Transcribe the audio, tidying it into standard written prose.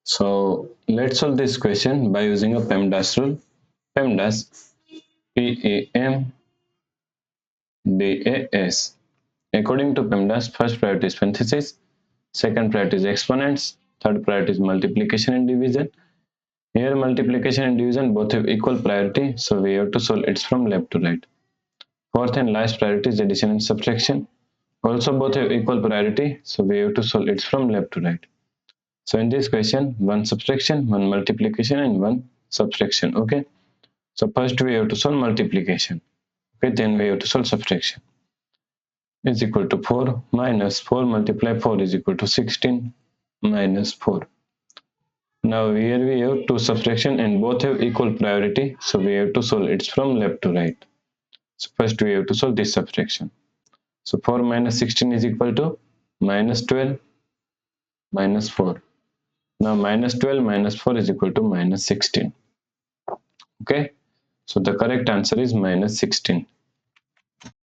So let's solve this question by using a PEMDAS rule. PEMDAS, PEMDAS. According to PEMDAS, first priority is parenthesis, second priority is exponents, third priority is multiplication and division. Here multiplication and division both have equal priority, so we have to solve it from left to right. Fourth and last priority is addition and subtraction. Also both have equal priority, so we have to solve it from left to right. So in this question, one subtraction, one multiplication and one subtraction. Okay. So first we have to solve multiplication. Okay, then we have to solve subtraction. Is equal to 4 minus 4 multiply 4 is equal to 16 minus 4. Now here we have two subtraction and both have equal priority. So we have to solve it from left to right. So first we have to solve this subtraction. So 4 minus 16 is equal to minus 12 minus 4. Now minus 12 minus 4 is equal to minus 16. Okay. So the correct answer is minus 16.